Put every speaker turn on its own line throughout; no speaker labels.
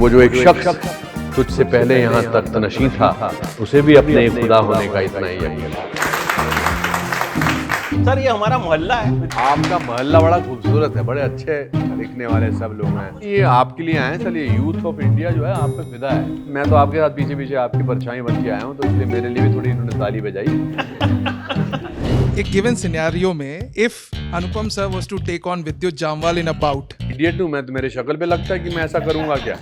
वो जो एक शख्स तुझसे पहले यहाँ तख्त नशीं था, उसे भी अपने खुदा होने का इतना ही यकीन था।
सर ये हमारा मोहल्ला है।
आपका मोहल्ला बड़ा खूबसूरत है, बड़े अच्छे दिखने वाले सब लोग हैं। ये आपके लिए आए हैं, चलिए यूथ ऑफ इंडिया जो है आप पे फिदा है। मैं तो आपके साथ पीछे पीछे आपकी परछाई बन के आया हूँ, तो इसलिए मेरे लिए भी थोड़ी इन्होंने ताली बजाई।
एक गिवन सिनेरियो में if Anupam sir was to take on Vidyut Jamwal in a bout,
idiot हूँ मैं तो, मेरे शक्ल पे लगता है कि मैं ऐसा करूंगा क्या?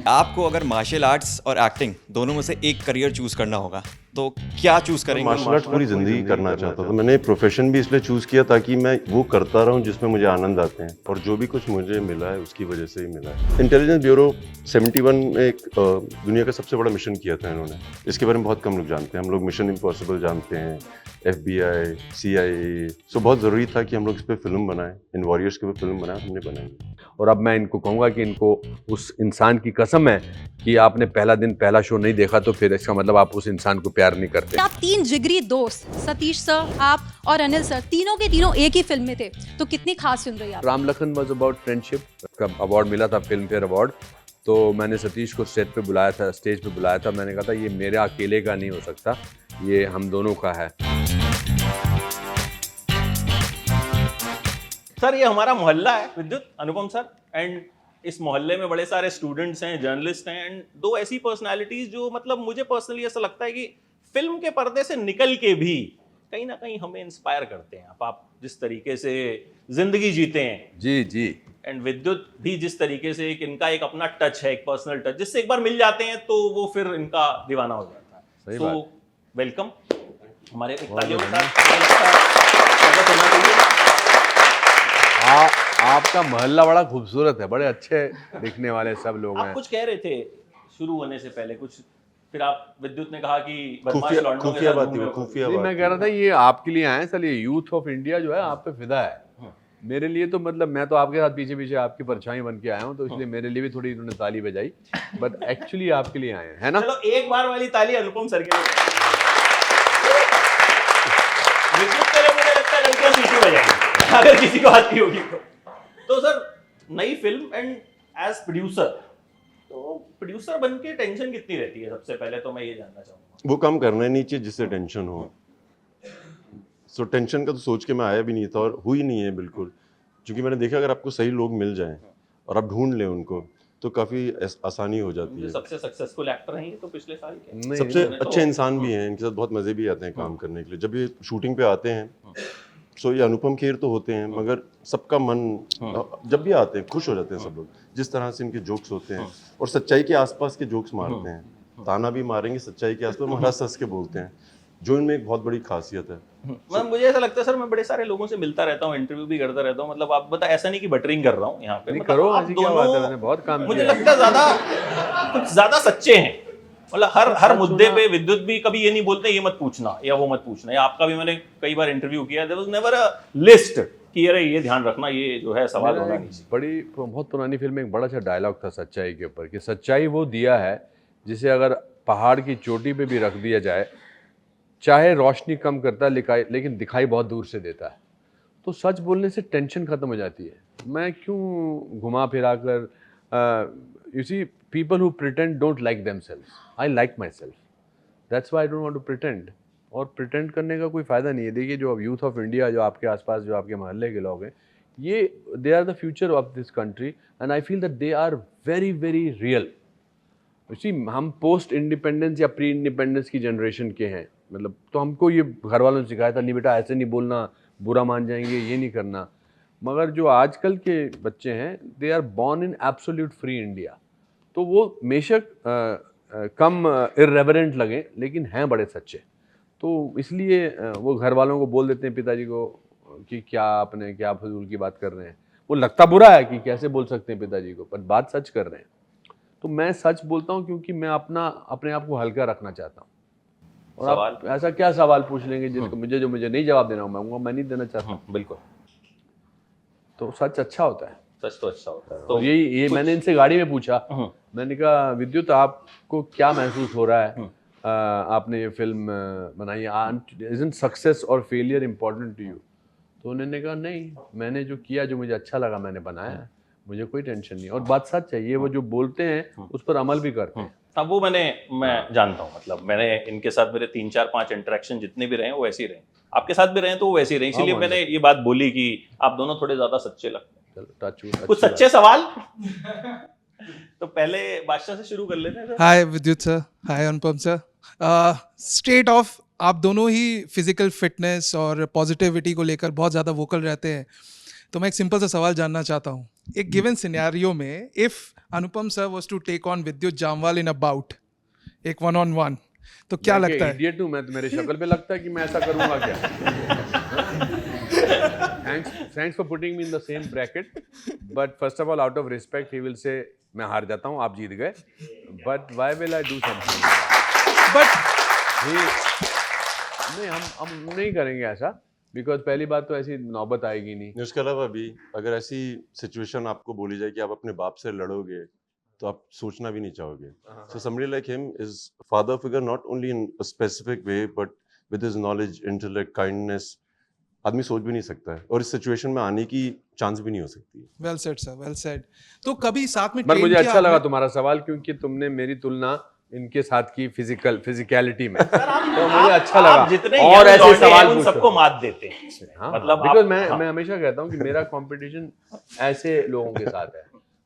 आपको अगर मार्शल आर्ट्स और एक्टिंग दोनों में से एक करियर चूज करना होगा तो क्या चूज करेंगे?
मार्शल आर्ट्स पूरी ज़िंदगी करना चाहता था। मैंने प्रोफेशन भी इसलिए चूज़ किया ताकि मैं वो करता रहूं जिसमें मुझे आनंद आते हैं, और जो भी कुछ मुझे मिला है उसकी वजह से ही मिला है। इंटेलिजेंस ब्यूरो 71 में एक दुनिया का सबसे बड़ा मिशन किया था इन्होंने। इसके बारे में बहुत कम लोग जानते हैं। हम लोग मिशन इम्पॉसिबल जानते हैं, FBI, CIA। सो बहुत ज़रूरी था कि हम लोग इस पर फिल्म बनाएं, इन वॉरियर्स के ऊपर फिल्म बनाएं, हमने बनाई।
और अब मैं इनको कहूँगा कि इनको उस इंसान की कसम है कि आपने पहला दिन पहला शो नहीं देखा तो फिर इसका मतलब आप उस इंसान को प्यार नहीं करते।
आप तीन जिगरी दोस्त, सतीश सर, आप और अनिल सर, तीनों के तीनों एक ही फिल्म में थे, तो कितनी खास फिल्म रही आप?
Ram Lakhan was about friendship का अवार्ड मिला था, फिल्म फेयर अवार्ड। तो मैंने सतीश को स्टेज पे बुलाया था। मैंने कहा था ये मेरे अकेले का नहीं हो सकता, ये हम दोनों का है।
सर ये हमारा मोहल्ला है विद्युत, अनुपम सर, एंड इस मोहल्ले में बड़े सारे स्टूडेंट्स हैं, जर्नलिस्ट हैं, एंड दो ऐसी पर्सनालिटीज जो मतलब मुझे पर्सनली ऐसा लगता है कि फिल्म के पर्दे से निकल के भी कहीं ना कहीं हमें इंस्पायर करते हैं। आप जिस तरीके से जिंदगी जीते हैं,
जी जी,
एंड विद्युत भी जिस तरीके से इनका एक अपना टच है, एक पर्सनल टच, जिससे एक बार मिल जाते हैं तो वो फिर इनका दीवाना हो जाता है।
सही
तो
बात।
वेलकम हमारे एक तालियों के साथ स्वागत होना चाहिए।
आपका मोहल्ला बड़ा खूबसूरत है, बड़े अच्छे दिखने वाले सब लोग
आप
हैं।
कुछ कह रहे थे शुरू होने से पहले कुछ, फिर आप विद्युत ने कहा कि बदमाश
खुफिया
लौंडों के
खुफिया
साथ
बात
घूमे
थी,
हो।
खुफिया
नहीं,
बात
मैं कह रहा था ये आपके लिए आए हैं, चलिए यूथ ऑफ इंडिया जो है आप पे फिदा है। मेरे लिए तो मतलब मैं तो आपके साथ पीछे पीछे आपकी परछाई बन के आया हूँ, तो इसलिए मेरे लिए भी थोड़ी इन्होंने ताली बजाई, बट एक्चुअली आपके लिए आए हैं, है ना?
चलो एक बार वाली ताली अनुपम सर के लिए। विद्युत के लिए मुझे लगता है लड़कियां पीछे बजाएंगी अगर किसी को आती होगी तो सर नई फिल्म एंड एज प्रोड्यूसर, तो प्रोड्यूसर बन के टेंशन कितनी रहती है? सबसे पहले तो मैं ये जानना चाहूंगा।
वो काम करना ही नहीं चाहिए जिससे टेंशन हो। सो टेंशन का तो सोच के मैं आया भी नहीं था, और हुई नहीं है बिल्कुल, क्योंकि मैंने देखा अगर आपको सही लोग मिल जाएं और आप ढूंढ लें उनको तो काफ़ी आसानी हो जाती
जो
है।
सबसे सक्सेसफुल एक्टर हैं ये तो पिछले साल के
नहीं,
सबसे
तो-
अच्छे इंसान भी हैं, इनके साथ बहुत मज़े भी आते हैं काम करने के लिए। जब ये शूटिंग पे आते हैं सो ये अनुपम खेर तो होते हैं, मगर सबका मन जब भी आते हैं खुश हो जाते हैं सब लोग, जिस तरह से इनके जोक्स होते हैं, और सच्चाई के आसपास के जोक्स मारते हैं। ताना भी मारेंगे सच्चाई के आसपास, महाराज सस के बोलते हैं, जो इनमें एक बहुत बड़ी खासियत है।
मतलब मुझे ऐसा लगता है सर, मैं बड़े सारे लोगों से मिलता रहता हूँ, इंटरव्यू भी करता रहता हूँ, मतलब आप बता, ऐसा नहीं कि बटरिंग कर रहा हूँ यहाँ पे,
नहीं
मतलब
करो,
आप
ऐसी क्या बात है, मैंने बहुत काम
मुझे
किया।
लगता है कुछ ज्यादा सच्चे हैं। मतलब हर मुद्दे पे विद्युत भी कभी ये नहीं बोलते ये मत पूछना या वो मत पूछना, या आपका भी मैंने कई बार इंटरव्यू किया, there was never a list कि अरे ये ध्यान रखना, ये जो है सवाल होना नहीं चाहिए।
बड़ी बहुत पुरानी फिल्म में एक बड़ा अच्छा डायलॉग था सच्चाई के ऊपर, कि सच्चाई वो दिया है जिसे अगर पहाड़ की चोटी पे भी रख दिया जाए, चाहे रोशनी कम करता है लेकिन दिखाई बहुत दूर से देता है। तो सच बोलने से टेंशन खत्म हो जाती है। मैं क्यों घुमा फिरा कर, you see people who pretend don't like themselves, I like myself, that's why I don't want to pretend. और प्रिटेंड करने का कोई फ़ायदा नहीं है। देखिए जो अब यूथ ऑफ इंडिया, जो आपके आसपास, जो आपके मोहल्ले के लोग हैं, ये they are the future of this country, and I feel that they are very very real. उसी हम पोस्ट इंडिपेंडेंस या प्री इंडिपेंडेंस की जनरेशन के हैं, मतलब तो हमको ये घर वालों ने सिखाया था, नहीं बेटा ऐसे नहीं बोलना, बुरा मान जाएंगे, ये नहीं करना। मगर जो आजकल के बच्चे हैं, they are born in absolute free India, तो वो बेशक कम इर्रेवरेंट लगे लेकिन हैं बड़े सच्चे। तो इसलिए वो घर वालों को बोल देते हैं, पिताजी को, कि क्या आपने क्या फजूल की बात कर रहे हैं। वो लगता बुरा है कि कैसे बोल सकते हैं पिताजी को, पर बात सच कर रहे हैं। तो मैं सच बोलता हूँ क्योंकि मैं अपने आप को हल्का रखना चाहता हूँ। और आप ऐसा क्या सवाल पूछ लेंगे जिसको मुझे नहीं जवाब देना, मैं नहीं देना चाहता।
बिल्कुल,
तो सच अच्छा होता है।
सच तो अच्छा होता है।
तो ये मैंने इनसे गाड़ी में पूछा, मैंने कहा विद्युत आपको क्या महसूस हो रहा है, आपने ये फिल्म बनाई, इजंट सक्सेस और फेलियर इम्पोर्टेंट टू यू? तो उन्होंने कहा नहीं, मैंने जो किया, जो मुझे अच्छा लगा मैंने बनाया, मुझे कोई टेंशन नहीं, और बात सच है, ये वो जो बोलते हैं उस पर अमल भी करते हैं।
अब वो मैं जानता हूँ, मतलब मैंने इनके साथ मेरे 3-4-5 इंटरेक्शन जितने भी रहे हैं वो वैसे ही रहे, आपके साथ भी रहे तो वो वैसे ही रहे, इसीलिए
हाँ,
मैंने ये बात बोली कि आप दोनों थोड़े ज्यादा सच्चे लगते हैं।
चलो टच वुड,
कुछ सच्चे सवाल तो पहले बादशाह से शुरू कर लेते हैं सर।
हाय विद्युत sir, hi Anupam sir. Straight of आप दोनों ही फिजिकल फिटनेस और पॉजिटिविटी को लेकर बहुत ज़्यादा वोकल रहते हैं, तो मैं एक सिंपल सा सवाल जानना चाहता हूँ। एक गिवन सिनेरियो में if Anupam sir was to take on Vidyut Jamwal in a bought, एक 1-on-1, तो क्या लगता है?
इडियट हूँ मैं तो, मेरे शक्ल पे लगता है कि मैं ऐसा करूंगा क्या? Thanks for putting me in the same bracket, but first of all out of respect he will say मैं हार जाता हूँ, आप जीत गए, but why will I do something?
But
नहीं, हम नहीं करेंगे ऐसा, बिकॉज पहली बात तो ऐसी नौबत आएगी नहीं।
उसके अलावा भी अगर ऐसी सिचुएशन आपको बोली जाए कि आप अपने बाप से लड़ोगे तो आप सोचना भी नहीं चाहोगे। So somebody like him is father figure not only in a specific way but with his knowledge, intellect, kindness, आदमी सोच भी नहीं सकता है और इस सिचुएशन में आने की चांस भी नहीं हो सकती।
Well said sir, well said. तो कभी साथ में
पर
train
मुझे
किया
अच्छा लगा
आपने?
तुम्हारा सवाल, क्योंकि तुमने मेरी तुलना इनके साथ की फिजिकलिटी में, तो मुझे अच्छा लगा।
आप जितने
और
young
ऐसे
लौंडे हैं,
सवाल
उन
पूछो।
सबको मात देते हैं।
हाँ,
मतलब
बिकॉज
आप- हाँ।
मैं हमेशा कहता हूँ कि मेरा कंपटीशन ऐसे लोगों के साथ है।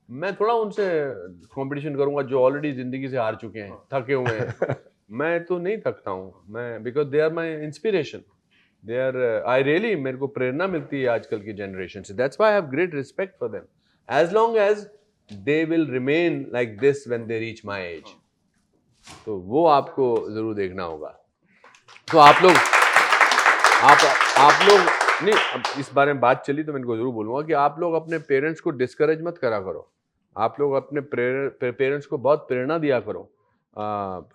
मैं थोड़ा उनसे कंपटीशन करूंगा जो ऑलरेडी जिंदगी से हार चुके हैं, थके हुए हैं। मैं तो नहीं थकता हूँ मैं, because they are my inspiration, they are I really, मेरे को प्रेरणा मिलती है आजकल की जनरेशन से। That's why I have great respect for them, as long as they will remain like this when they reach my age. तो वो आपको जरूर देखना होगा। तो आप लोग नहीं, अब इस बारे में बात चली तो मैं इनको जरूर बोलूंगा कि आप लोग अपने पेरेंट्स को डिस्करेज मत करा करो। आप लोग अपने पेरेंट्स को बहुत प्रेरणा दिया करो,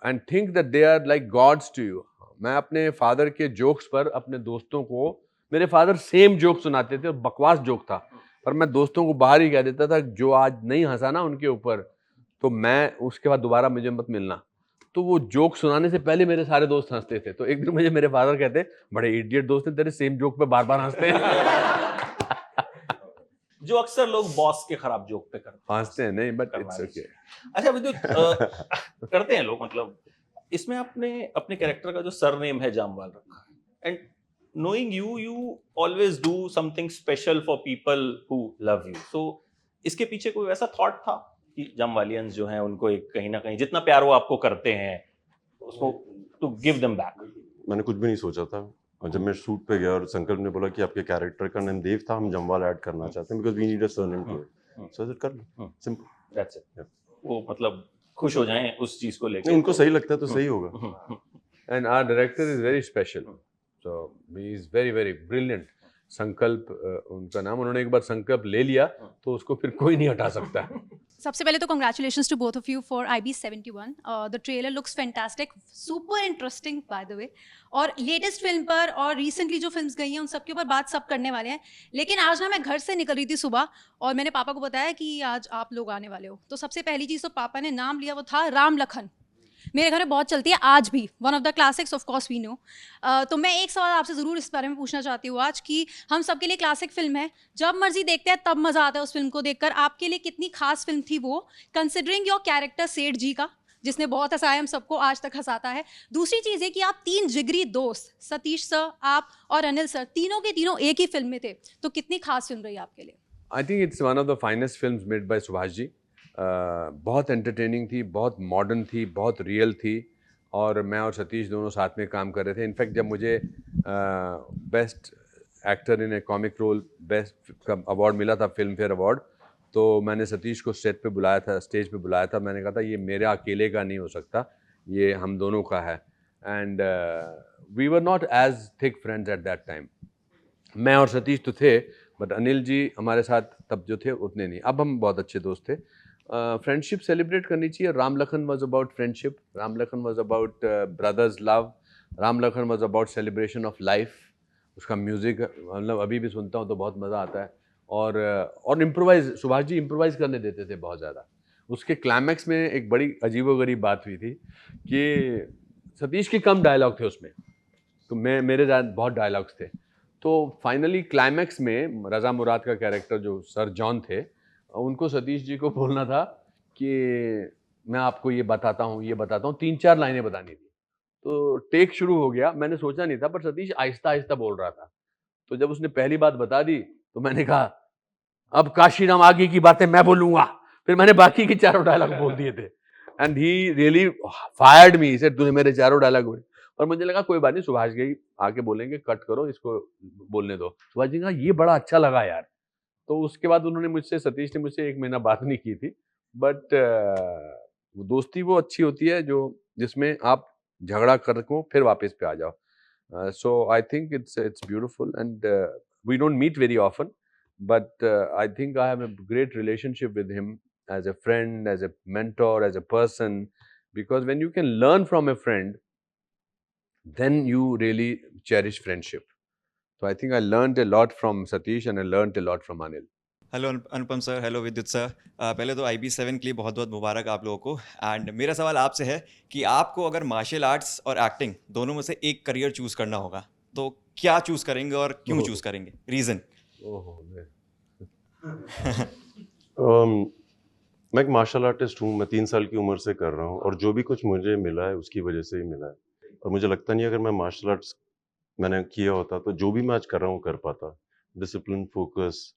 and think that they are like gods to you. मैं अपने फादर के जोक्स पर अपने दोस्तों को, मेरे फादर सेम जोक सुनाते थे और बकवास जोक था, पर मैं दोस्तों को बाहर ही कह देता था जो आज नहीं हंसा ना उनके ऊपर, तो मैं उसके बाद दोबारा मुझे मत मिलना। तो वो जोक सुनाने से पहले मेरे सारे दोस्त हंसते थे। तो एक दिन मुझे मेरे फादर कहते, बड़े इडियट दोस्त हैं तेरे, सेम जोक पे बार बार हंसते हैं।
जो अक्सर लोग बॉस के खराब जोक पे करते
हंसते हैं नहीं, बट इट्स ओके।
अच्छा विद्युत, करते हैं लोग, मतलब इसमें आपने अपने कैरेक्टर का जो सरनेम है जामवाल रखा है, and knowing you always do something special for people who love you, so इसके पीछे कोई वैसा थॉट था कि जामवालियंस जो हैं उनको एक कहीं ना कहीं जितना प्यार वो आपको करते हैं उसको टू गिव देम बैक?
मैंने कुछ भी नहीं सोचा था, और जब मैं शूट पे गया और संकल्प ने बोला कि आपके कैरेक्टर का नाम देव था, हम जमवाल ऐड करना चाहते हैं because we need a surname to it, so कर लो, सिंपल।
That's it. वो मतलब खुश हो जाएं उस चीज को लेकर।
उनको सही लगता है तो सही होगा।
And our director is very special, so he is very very brilliant. Sankalp उनका नाम, उन्होंने एक बार संकल्प ले लिया तो उसको फिर कोई नहीं हटा सकता।
सबसे पहले तो congratulations to both of you for IB71. The trailer looks fantastic, super interesting by the way. और लेटेस्ट फिल्म पर और रिसेंटली जो फिल्म्स गई हैं उन सब के ऊपर बात सब करने वाले हैं, लेकिन आज ना मैं घर से निकल रही थी सुबह और मैंने पापा को बताया कि आज आप लोग आने वाले हो, तो सबसे पहली चीज़ तो पापा ने नाम लिया वो था राम लखन। मेरे घर में बहुत चलती है आज भी, one of the classics of course we know. तो मैं एक सवाल आपसे ज़रूर इस बारे में पूछना चाहती हूँ आज कि हम सबके लिए क्लासिक फिल्म है, जब मर्जी देखते हैं तब मज़ा आता है उस फिल्म को देखकर। आपके लिए कितनी खास फिल्म थी वो, कंसिडरिंग योर कैरेक्टर सेठ जी का, जिसने बहुत हंसाया हम सबको, आज तक हंसाता है। दूसरी चीज़ है कि आप तीन जिगरी दोस्त, सतीश सर, आप और अनिल सर, तीनों के तीनों एक ही फिल्म में थे, तो कितनी खास फिल्म रही आपके लिए?
I think it's one of the finest films made by Subhash ji. बहुत एंटरटेनिंग थी, बहुत मॉडर्न थी, बहुत रियल थी, और मैं और सतीश दोनों साथ में काम कर रहे थे। इनफैक्ट जब मुझे best actor in a comic role best का अवार्ड मिला था, फिल्म फेयर अवार्ड, तो मैंने सतीश को स्टेज पे बुलाया था। मैंने कहा था ये मेरे अकेले का नहीं हो सकता, ये हम दोनों का है। And we were not as thick friends at that time. मैं और सतीश तो थे, बट अनिल जी हमारे साथ तब जो थे उतने नहीं। अब हम बहुत अच्छे दोस्त थे। फ्रेंडशिप सेलिब्रेट करनी चाहिए। Ram Lakhan was about friendship, Ram Lakhan was about brothers love, Ram Lakhan was about celebration of life. उसका म्यूज़िक मतलब अभी भी सुनता हूँ तो बहुत मज़ा आता है। और इम्प्रोवाइज, सुभाष जी इम्प्रोवाइज़ करने देते थे बहुत ज़्यादा। उसके क्लाइमैक्स में एक बड़ी अजीबोगरीब बात हुई थी कि सतीश के कम डायलॉग थे उसमें, तो मेरे बहुत डायलॉग्स थे। तो फाइनली क्लाइमैक्स में रज़ा मुराद का कैरेक्टर जो सर जॉन थे, उनको सतीश जी को बोलना था कि मैं आपको ये बताता हूँ 3-4 लाइनें बतानी थी। तो टेक शुरू हो गया, मैंने सोचा नहीं था, पर सतीश आहिस्ता-आहिस्ता बोल रहा था। तो जब उसने पहली बात बता दी, तो मैंने कहा, अब काशीराम आगे की बातें मैं बोलूँगा। फिर मैंने बाकी के चारों डायलॉग बोल दिए थे। And he really fired me, he said तूने मेरे चारों डायलॉग बोले। और मुझे लगा कोई बात नहीं, सुभाष जी आके बोलेंगे, कट करो इसको, बोलने दो। सुभाष जी ने कहा ये बड़ा अच्छा लगा यार। तो उसके बाद उन्होंने मुझसे, सतीश ने मुझसे 1 महीना बात नहीं की थी, बट दोस्ती वो अच्छी होती है जो जिसमें आप झगड़ा करके फिर वापस पे आ जाओ. So I think it's beautiful, and we don't meet very often, but I think I have a great relationship with him as a friend, as a mentor, as a person, because when you can learn from a friend, then you really cherish friendship. So I think I learned a lot from Satish and I learned a lot from Anil.
Hello Anupam sir, hello विद्युत sir. पहले तो IB7 के लिए बहुत बहुत मुबारक आप लोगों को। एंड मेरा सवाल आपसे है कि आपको अगर मार्शल आर्ट्स और एक्टिंग दोनों में से एक करियर चूज़ करना होगा तो क्या चूज़ करेंगे और क्यों चूज़ करेंगे, रीज़न?
मैं एक मार्शल आर्टिस्ट हूँ, मैं 3 साल की उम्र से कर रहा हूँ और जो भी कुछ मुझे मिला है उसकी वजह से ही मिला है। और मुझे लगता नहीं अगर मैं मार्शल आर्ट्स मैंने किया होता तो जो भी मैं आज कर रहा हूँ कर पाता। डिसिप्लिन, फोकस,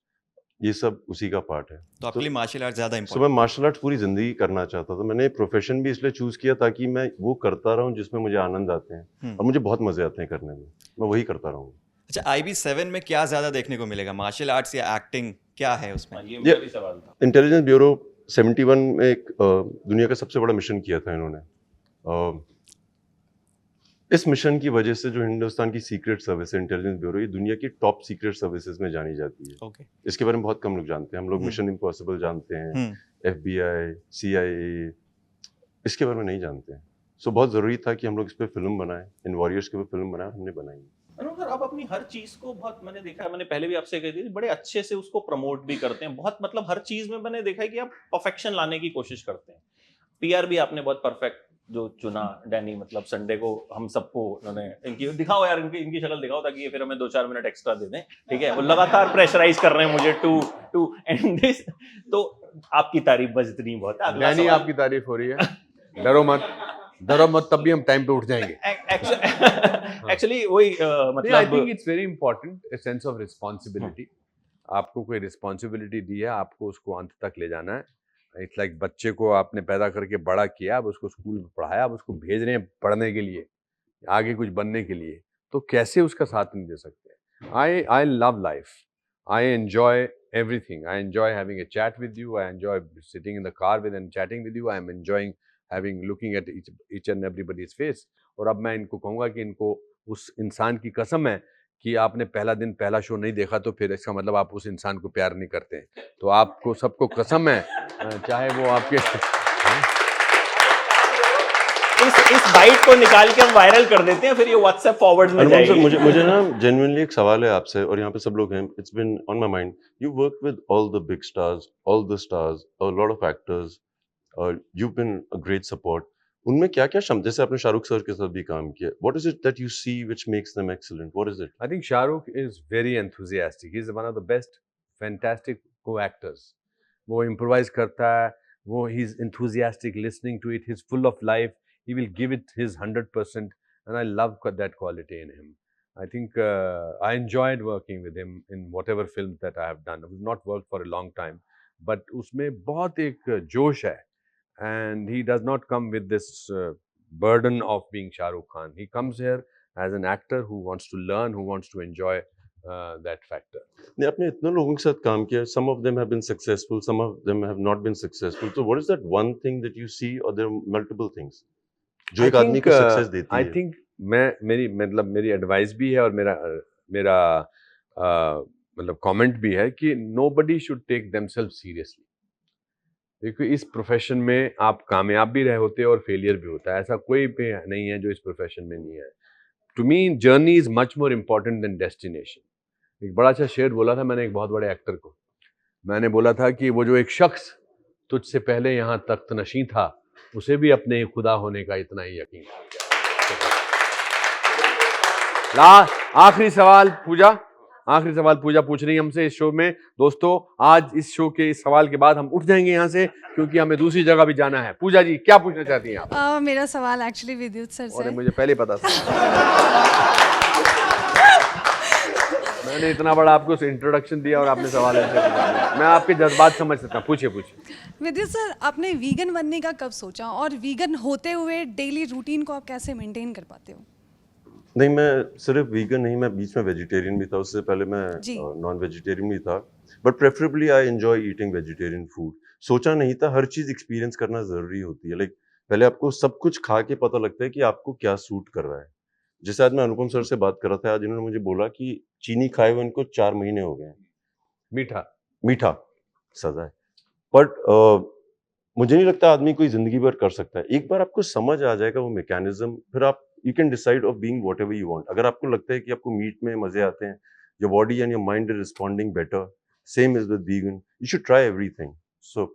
ये सब उसी का पार्ट है।
तो आपके लिए मार्शल आर्ट ज़्यादा
मैं
इम्पोर्टेंट?
मार्शल आर्ट्स पूरी ज़िंदगी करना चाहता था। मैंने प्रोफेशन भी इसलिए चूज़ किया ताकि मैं वो करता रहूँ जिसमें मुझे आनंद आते हैं और मुझे बहुत मज़े आते हैं करने में। मैं वही करता रहूँ।
अच्छा, IB7 में क्या ज़्यादा देखने को मिलेगा, मार्शल आर्ट्स या एक्टिंग, क्या है उसमें?
ये मेरा भी सवाल था।
इंटेलिजेंस ब्यूरो 71 में एक दुनिया का सबसे बड़ा मिशन किया था इन्होंने। इस मिशन की वजह से जो हिंदुस्तान की सीक्रेट सर्विस है इंटेलिजेंस ब्यूरो, ये दुनिया की टॉप सीक्रेट सर्विसेज में जानी जाती है।
ओके।
इसके बारे में बहुत कम लोग जानते हैं। हम लोग मिशन इम्पॉसिबल जानते हैं, FBI, CIA, इसके बारे में नहीं जानते हैं। सो बहुत ज़रूरी था कि हम लोग इस पे फिल्म बनाएं, इन वॉरियर्स के ऊपर फिल्म बनाएं, हमने बनाई।
अनुज सर, आप अपनी हर चीज को बहुत, मैंने देखा है, मैंने पहले भी आपसे कही थी, बड़े अच्छे से उसको प्रमोट भी करते हैं बहुत, मतलब हर चीज में मैंने देखा है कि आप परफेक्शन लाने की कोशिश करते हैं। PR भी आपने बहुत परफेक्ट जो चुना, डैनी, मतलब संडे को हम सबको उन्होंने, इनकी दिखाओ यार, इनकी शक्ल दिखाओ ताकि ये फिर हमें 2-4 मिनट एक्स्ट्रा दे दें, ठीक है? वो लगातार प्रेशराइज कर रहे हैं मुझे टू एंड दिस। तो आपकी तारीफ बस इतनी बहुत है।
डैनी, आपकी तारीफ हो रही है, डरो मत, तब भी हम टाइम पे उठ जाएंगे।
एक्चुअली वही मतलब
आई think it's very important, a sense of responsibility. आपको कोई रिस्पॉन्सिबिलिटी दी है, आपको उसको अंत तक ले जाना है। इट्स लाइक बच्चे को आपने पैदा करके बड़ा किया, अब उसको स्कूल में पढ़ाया, अब उसको भेज रहे हैं पढ़ने के लिए, आगे कुछ बनने के लिए, तो कैसे उसका साथ नहीं दे सकते? I love life, I enjoy everything. I enjoy having a chat with you. I enjoy sitting in the car with and chatting with you. I am enjoying looking at each and everybody's face. और अब मैं इनको कहूँगा कि इनको उस इंसान की कसम है कि आपने पहला दिन पहला शो नहीं देखा तो फिर इसका मतलब आप उस इंसान को प्यार नहीं करते हैं। तो आपको सबको कसम है, चाहे वो आपके
इस बाइट को निकाल के हम वायरल कर देते हैं, फिर ये WhatsApp फॉरवर्ड में जाएगी।
मुझे ना जेन्युइनली एक सवाल है आपसे, और यहाँ पे सब लोग हैं, it's been on my mind. You work with all the big stars, all the stars, a lot of actors, you been a great support. उनमें क्या क्या क्षमता, जैसे आपने शाहरुख सर के साथ भी काम किया, what is it that you see which makes them excellent? What is it?
I think Shahrukh is very enthusiastic. He's one of the best, fantastic co-actors. वो improvise करता है, वो he's enthusiastic listening to it. He's full of life. He will give it his 100%, and I love that quality in him. I think I enjoyed working with him in whatever films that I have done. I've not worked for a long time, but उसमें बहुत एक जोश है, and he does not come with this burden of being Shah Rukh Khan. He comes here as an actor who wants to learn, who wants to enjoy that factor.
नहीं, आपने इतने लोगों के साथ काम किया, some of them have been successful, some of them have not been successful. So what is that one thing that you see, or there are multiple things जो एक आदमी को सक्सेस देती है?
I think मेरी एडवाइस भी है और मेरा मतलब कमेंट भी है कि nobody should take themselves seriously. देखिए, इस प्रोफेशन में आप कामयाब भी रहे होते हैं और फेलियर भी होता है, ऐसा कोई भी नहीं है जो इस प्रोफेशन में नहीं है। To me journey is much more important than destination. एक बड़ा अच्छा शेर बोला था मैंने एक बहुत बड़े एक्टर को। मैंने बोला था कि वो जो एक शख्स तुझसे पहले यहाँ तख्त नशीं था, उसे भी अपने खुदा होने का इतना ही यकीन था। आखिरी सवाल पूजा, आखिरी सवाल पूजा पूछ रही है हमसे इस शो में। दोस्तों, आज इस शो के इस सवाल के बाद हम उठ जाएंगे यहाँ से, क्योंकि हमें दूसरी जगह भी जाना है। पूजा जी, क्या पूछना चाहती हैं आप?
मेरा सवाल एक्चुअली विद्युत सर से
और
है।
मुझे पहले पता था। मैंने इतना बड़ा आपको इंट्रोडक्शन दिया और आपने सवाल ऐसे पूछा। मैं आपके जज्बात समझ सकता हूँ। पूछिए पूछिए।
विद्युत सर, आपने वीगन बनने का कब सोचा, और वीगन होते हुए डेली रूटीन को आप कैसे मेंटेन कर पाते हो?
नहीं, मैं सिर्फ वीगन नहीं, मैं बीच में वेजिटेरियन भी था, उससे पहले मैं
जी।
नॉन वेजिटेरियन भी था, but preferably I enjoy eating vegetarian food. सोचा नहीं था, हर चीज़ एक्सपीरियंस करना ज़रूरी होती है। लाइक पहले आपको सब कुछ खा के पता लगता है कि आपको क्या सूट कर रहा है। जैसे आज मैं अनुपम सर से बात कर रहा था, आज इन्होंने मुझे बोला कि चीनी खाए हुए इनको 4 महीने हो गए हैं।
मीठा।
मीठा सजा है, बट मुझे नहीं लगता आदमी कोई जिंदगी भर कर सकता है। एक बार आपको समझ आ जाएगा वो मैकेनिज्म, फिर आप you can decide of being whatever you want. अगर आपको लगता है कि आपको मीट में मजे आते हैं, your body and your mind is responding better, same is with vegan, you should try everything. So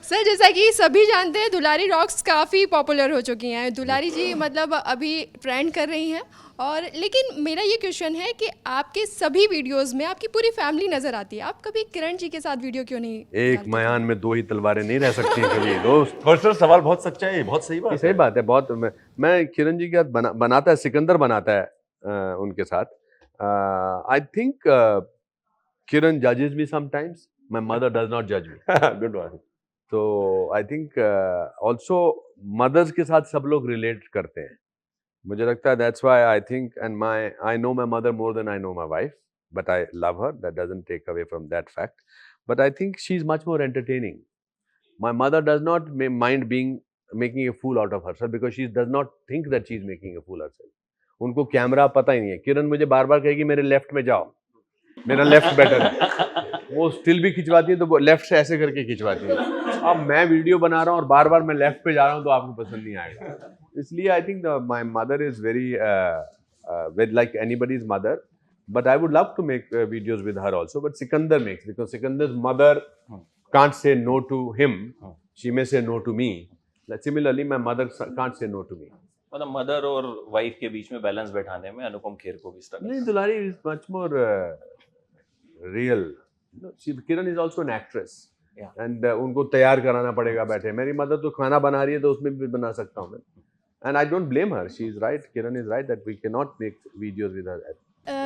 sir, जैसा कि सभी जानते हैं, दुलारी रॉक्स काफ़ी पॉपुलर हो चुकी हैं। दुलारी जी मतलब अभी ट्रेंड कर रही हैं, और लेकिन मेरा ये क्वेश्चन है कि आपके सभी वीडियोस में आपकी पूरी फैमिली नज़र आती है, आप कभी किरण जी के साथ वीडियो क्यों नहीं
एक
डालते?
मयान में 2 ही तलवारें नहीं रह सकती हैं कभी दोस्त।
और सर सवाल बहुत सच्चा है, बहुत सही बात
ये सही बात है। बहुत मैं किरण जी के साथ बनाता है, सिकंदर बनाता है उनके साथ। आई थिंक किरण जजेस me sometimes, my mother does not जज मी।
है। Good one.
तो आई थिंक ऑल्सो मदर्स के साथ सब लोग रिलेट करते हैं, मुझे लगता है। That's why I think, and I know my mother more than I know my wife, but I love her, that doesn't take away from that fact, but I think she is much more entertaining. My mother does not mind making a fool out of herself, because she does not think that she is making a fool herself. उनको camera पता ही नहीं है। किरण मुझे बार बार कहेगी मेरे left में जाओ, मेरा लेफ्ट बेटर है। वो स्टिल भी खिंचवाती है तो वो लेफ्ट से ऐसे करके खिंचवाती है। अब मैं वीडियो बना रहा हूँ और बार बार मैं लेफ्ट पे जा रहा हूँ तो आपको पसंद नहीं आएगा। इसलिए I think my mother is very like anybody's mother, but I would love to make videos with her also, but Sikandar makes, because Sikandar's mother can't say no to him, she may say no to me. Similarly, my mother can't say no to me.
मतलब mother और wife के बीच में balance बैठाने में अनुपम खेर को भी struggle.
नहीं, Dulari is much more real. No, Kiran is also an actress.
Yeah.
And उनको तैयार कराना पड़ेगा बैठे। मेरी मदर तो खाना बना रही है तो उसमें भी बना सकता हूँ मैं। And I don't blame her. She is right. Kiran is right that we cannot make videos with her.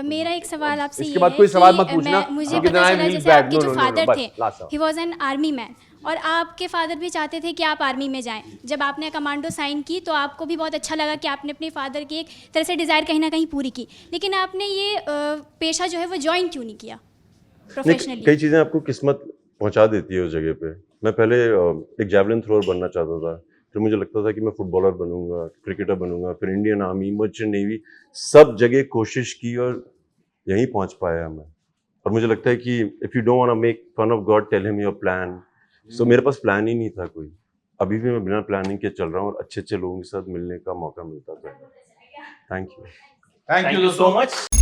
मेरा एक सवाल आपसे
इसके
ये
बाद
है
कोई सवाल मत
कि
पूछना,
मुझे
क्योंकि
पता
then I
चला
will
जैसे
bad.
आपके
No,
जो
no, no, no,
फादर
बस,
थे,
last सवाल।
He was an army man, और आपके फादर भी चाहते थे कि आप आर्मी में जाएं। जब आपने कमांडो साइन की तो आपको भी बहुत अच्छा लगा कि आपने अपने फादर की एक तरह से डिज़ायर कहीं ना कहीं पूरी की, लेकिन आपने ये पेशा जो है वो ज्वाइन क्यों नहीं किया प्रोफेशनली?
कई चीजें आपको किस्मत पहुंचा देती है उस जगह पे। मैं पहले एक जैवलिन थ्रोअर बनना चाहता था, फिर मुझे लगता था कि मैं फुटबॉलर बनूंगा, क्रिकेटर बनूंगा, फिर इंडियन आर्मी, मर्चेंट नेवी, सब जगह कोशिश की और यहीं पहुंच पाया मैं। और मुझे लगता है कि if you don't want to make fun of God, tell him your plan. So मेरे पास प्लान ही नहीं था कोई। अभी भी मैं बिना प्लानिंग के चल रहा हूँ और अच्छे अच्छे लोगों के साथ मिलने का मौका मिलता था। Thank you.
Thank you so much.